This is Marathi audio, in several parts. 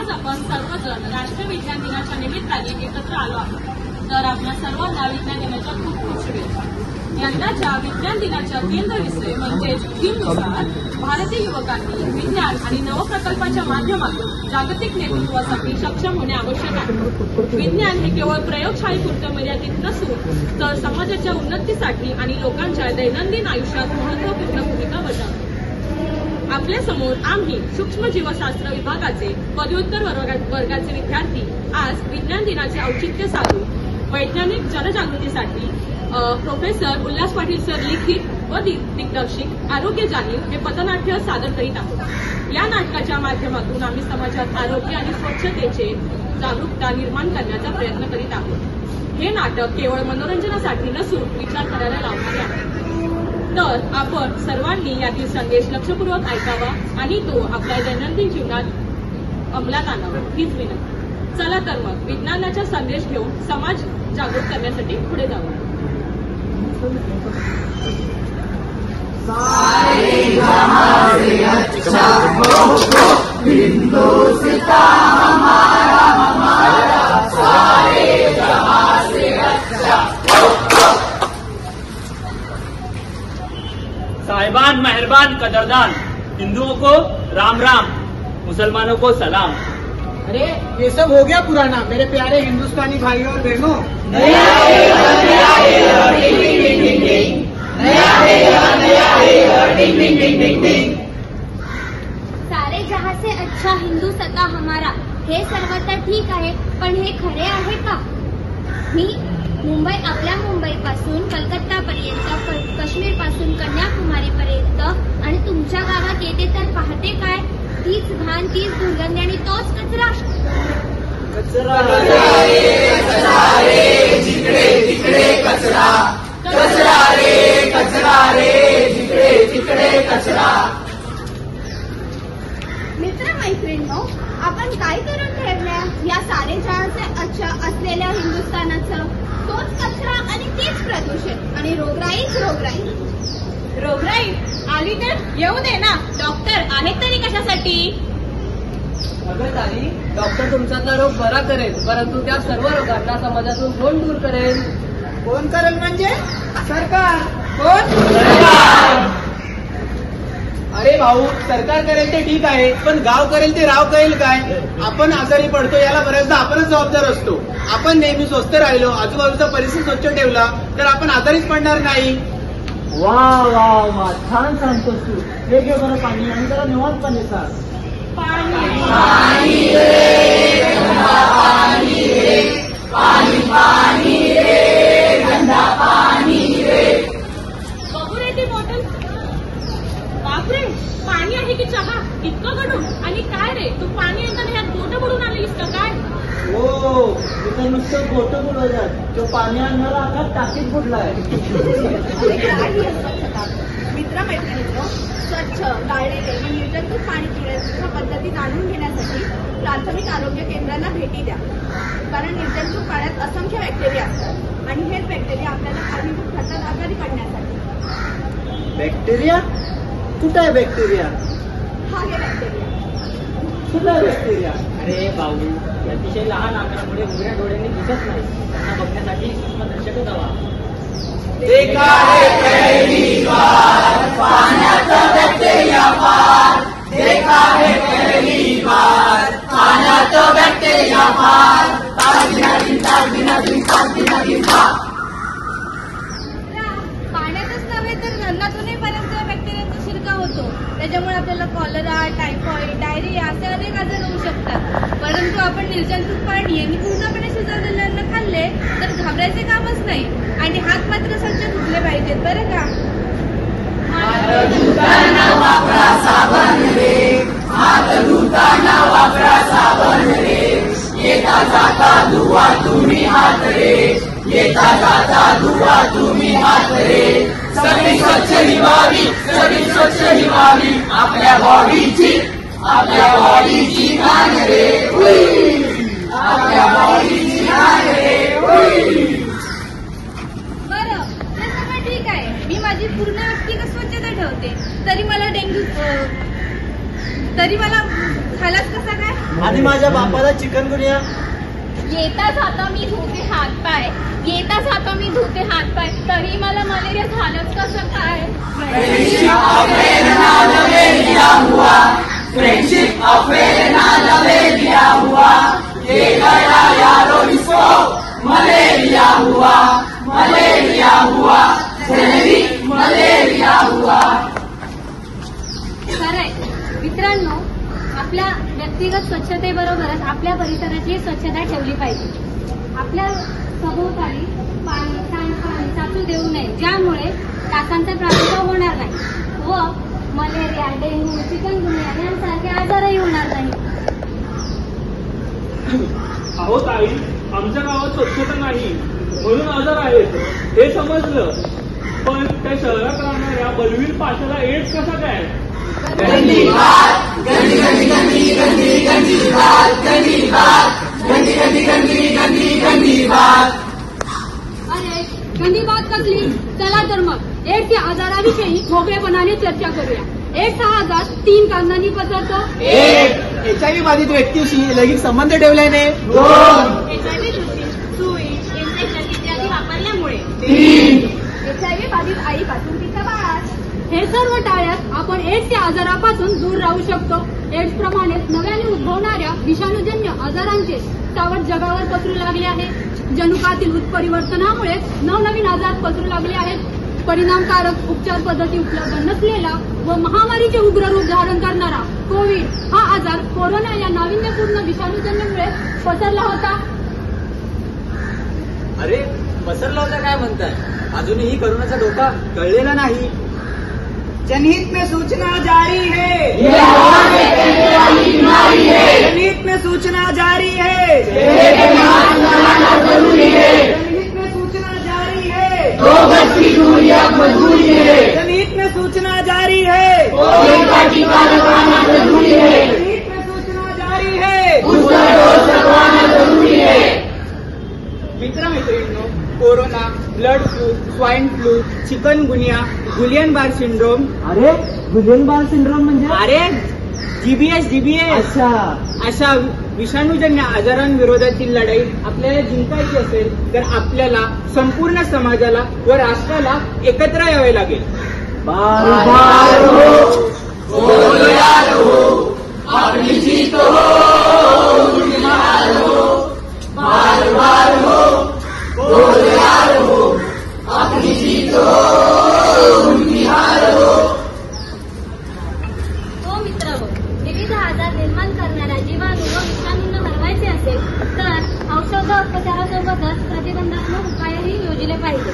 आज आपण सर्वजण राष्ट्रीय विज्ञान दिनाच्या निमित्ताने एकत्र आलो आहोत। तर आपल्या सर्वांना विज्ञान दिनाच्या खूप खूप शुभेच्छा। यंदाच्या विज्ञान दिनाच्या केंद्र विषय म्हणजेच थीमनुसार भारतीय युवकांनी विज्ञान आणि नवप्रकल्पाच्या माध्यमातून जागतिक नेतृत्वासाठी सक्षम होणे आवश्यक आहे। विज्ञान हे केवळ प्रयोगशाळेपुरतं मर्यादित नसून तर समाजाच्या उन्नतीसाठी आणि लोकांच्या दैनंदिन आयुष्यात महत्त्वपूर्ण भूमिका बजावते। आपल्या समोर आम्ही सूक्ष्मजीवशास्त्र विभागाचे पदव्युत्तर वर्गाचे विद्यार्थी आज विज्ञान दिनाचे औचित्य साधून वैज्ञानिक जनजागृतीसाठी प्रोफेसर उल्हास पाटील सर लिखित व दिग्दर्शित आरोग्य जाणीव हे पथनाट्य सादर करीत आहोत। या नाटकाच्या माध्यमातून आम्ही समाजात आरोग्य आणि स्वच्छतेचे जागरूकता निर्माण करण्याचा प्रयत्न करीत आहोत। हे नाटक केवळ मनोरंजनासाठी नसून विचार करायला लावणारे आहे। तर आपण सर्वांनी यातील संदेश लक्षपूर्वक ऐकावा आणि तो आपल्या दैनंदिन जीवनात अंमलात आणावा हीच विनंती। चला तर मग विज्ञानाचा संदेश घेऊन समाज जागृत करण्यासाठी पुढे जाऊ। साहिबान मेहरबान कदरदान, हिंदुओं को राम राम, मुसलमानों को सलाम। अरे ये सब हो गया पुराना मेरे प्यारे हिंदुस्तानी भाइयों और बहनों। सारे जहां से अच्छा हिंदू सता हमारा, हे सर्व तर ठीक आहे, पण हे खरे आहे का? मी मुंबई, आपल्या मुंबईपासून कलकत्तापर्यंत, काश्मीर पासून कन्याकुमारी पर्यंत आणि तुमच्या गावात येते तर पाहते काय, तीच घाण, तीच दुर्गंधी आणि तोच कचरा। कचरा रे जिकडे तिकडे कचरा, कचरा रे जिकडे तिकडे कचरा। मित्र मैत्रिणींनो, आपण काय करून ठेवल्या या सारे जहाचे अच्छा असलेल्या हिंदुस्थानाचं? तोच कचरा आणि तीच प्रदूषण आणि रोगराईच रोगराई। रोगराई आली तर येऊ दे ना, डॉक्टर आहेत तरी कशासाठी? अगं ताई, डॉक्टर तुमचा तर रोग बरा करेल, परंतु त्या सर्व रोगांना समाजातून कोण दूर करेल? कोण करेल म्हणजे? सरकार। कोण? अरे भाऊ, सरकार करेल ते ठीक आहे, पण गाव करेल ते राव करेल काय? आपण आजारी पडतो याला बऱ्याचदा आपणच जबाबदार असतो। आपण नेहमी स्वस्त राहिलो, आजूबाजूचा परिसर स्वच्छ ठेवला तर आपण आजारीच पडणार नाही। वा वा वा, छान सांगतोस तू। हे घे बरं पाणी आणि जरा निवांतपणे सांग। बघू रे ती बॉटल। बापरे, पाणी आहे की चहा? इतकं गडून आणि काय रे, तू पाणी येताना यात बोट बुडून आलीस का काय? हो, इथं नुसतं गोटं बुडवल्यात, तो पाणी आणणारा आता टाकीत बुडलाय। मित्र मैत्रिणींनो, स्वच्छ, गाळलेले व निर्जंतुक पाणी पिण्याच्या पद्धती जाणून घेण्यासाठी प्राथमिक आरोग्य केंद्रांना भेटी द्या, कारण निर्जंतुक पाण्यात असंख्य बॅक्टेरिया असतात आणि हेच बॅक्टेरिया आपल्याला कारणीभूत ठरतात आजारी पडण्यासाठी। बॅक्टेरिया? कुठं आहे बॅक्टेरिया? हा घे बॅक्टेरिया। कुठं आहे बॅक्टेरिया? अरे भाऊ, अतिशय लहान आकारामुळे उघड्या डोळ्यांनी दिसत नाही, त्यांना बघण्यासाठी सूक्ष्मदर्शक हवा। देखा है पहली बार पाण्याचा बॅक्टेरिया पार, देखा है पहली बार पाण्याचा बॅक्टेरिया पार, पाण्यातच नव्हे तर अन्नातूनही बऱ्याच बॅक्टेरियांचा शिरकाव होतो, त्याच्यामुळे आपल्याला कॉलरा, टायफॉइड, डायरिया असे अनेक आजार होऊ शकतात। परंतु आपण निर्जंतुक पाणी आणि पूर्णपणे शिजवलेलं अन्न खाल्ले तर घाबरायचे कामच नाही आणि हात मात्र स्वच्छ धुतले पाहिजेत बरं का। हात धुताना वापरा साबण रे, हात धुताना वापरा साबण रे, येता जाता धुवा तुम्ही हात रे, येता जाता धुवा तुम्ही हात रे। सगळी स्वच्छ निभावी, सगळी स्वच्छ निभावी, आपल्या बॉडीची घाण रे, आपल्या बॉडीची घाण रे। बरं, ते सगळं ठीक आहे, मी माझी पूर्ण व्यक्तिगत स्वच्छता ठेवते, तरी मला डेंग्यू तरी मला झालंच कसं काय? आणि माझ्या बापाला चिकनगुनिया. येता जाता मी धुते हातपाय, येता जाता मी धुते हातपाय, तरी मला मलेरिया झालंच कसं काय? फ्रेंडशिप अफेयर ना लवे लिया हुआ, ये गया यारो इसको मलेरिया हुआ, मलेरिया हुआ, जेनेरिक मलेरिया हुआ. खरंय मित्रांनो, आपल्या व्यक्तिगत स्वच्छतेबरोबरच आपल्या परिसराची स्वच्छता ठेवली पाहिजे. आपल्या सभोवताली पाणी सांडपाणी साचू देऊ नये, ज्यामुळे डासांचा प्रादुर्भाव होणार नाही व मलेरिया, डेंग्यू, चिकनगुनिया यांसारखे आजारही होणार नाही. अहो ताई, आमच्या गावात स्वच्छता नाही म्हणून आजार आहेत हे समजलं, पण त्या शहरात राहणाऱ्या बलवीर पाशाला एड्स कसा काय? गंदी बात, गंदी गंदी गंदी गंदी गंदी बात, गंदी बात, गंदी गंदी गंदी गंदी गंदी बात. अरे गंदी बात कसली? चला तर मग एड्स या आजाराविषयी मोकळेपणाने चर्चा करूया. एड्स हा आजार 3 कारणांनी पसरतो. HIV बाधित व्यक्तीशी लैंगिक संबंध ठेवल्याने. 2, HIV सुई, इंजेक्शन इत्यादी वापरल्यामुळे. 3, HIV बाधित आईपासून तिचा बाळास. हे सर्व टाळ्यात आपण एड्स या आजारापासून दूर राहू शकतो. एड्स प्रमाणेच नव्याने उद्भवणाऱ्या विषाणूजन्य आजारांचे सावट जगावर पसरू लागले आहे. जनुकातील उत्परिवर्तनामुळे नवनवीन आजार पसरू लागले आहेत. परिणामकारक उपचार पद्धती उपलब्ध नसलेला व महामारीचे उग्र रूप धारण करणारा कोविड हा आजार कोरोना या नाविन्यपूर्ण विषाणूजन्यमुळे पसरला होता. अरे पसरला होता काय म्हणताय? अजूनही कोरोनाचा धोका कळलेला नाही. जनहित में सूचना जारी है, ये हवा में फैलने वाली बीमारी है, जनहित में सूचना जारी है, चेहरे पे मास्क लगाना जरूरी है, जनहित में सूचना जारी है, 2 गज की दूरी अब मजबूरी है, जनहित में सूचना जारी है, कोविड का टीका लगवाना जरूरी है, जनहित में सूचना जारी है. बूस्टर डोज लगवाना जरूरी है. मित्रमैत्रिणींनो, corona, bird flu, swine flu, chikungunya, Guillain Barre syndrome. अरे गुलियन बार सिंड्रोम म्हणजे? अरे GBS अशा विषाणूजन्य आजारांविरोधातील लढाई आपल्याला जिंकायची असेल तर आपल्याला संपूर्ण समाजाला व राष्ट्राला एकत्र यावे लागेल. अपनी जीत हो, उनकी हार हो, बार बार हो, बोल यार हो, अपनी जीत हो, उनकी हार हो. हो मित्रांनो, विविध आजार निर्माण करणाऱ्या जीवाणू व विषाणूंना हरवायचे असेल तर औषधोपचारासोबतच प्रतिबंधात्मक उपायही योजले पाहिजे.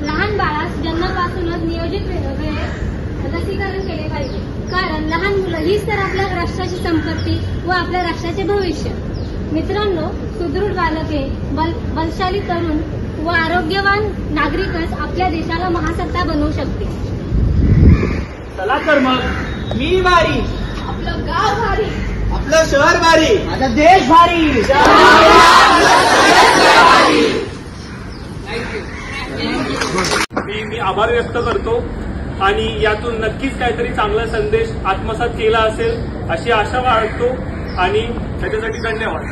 लहान बाळास जन्मापासूनच नियोजित वेळेत लसीकरण केले पाहिजे, कारण लहान मुलं हीच तर आपल्या राष्ट्राची संपत्ती व आपल्या राष्ट्राचे भविष्य. मित्रांनो, सुदृढ बालके, बलशाली तरुण व आरोग्यवान नागरिकच आपल्या देशाला महासत्ता बनवू शकते. चला तर मग. मी भारी, आपलं गाव भारी, आपलं शहर भारी, माझा देश भारी. मी आभार व्यक्त करतो आणि यातून नक्कीच काहीतरी चांगला संदेश आत्मसात केला असेल अशी आशा बाळगतो आणि त्याच्यासाठी धन्यवाद.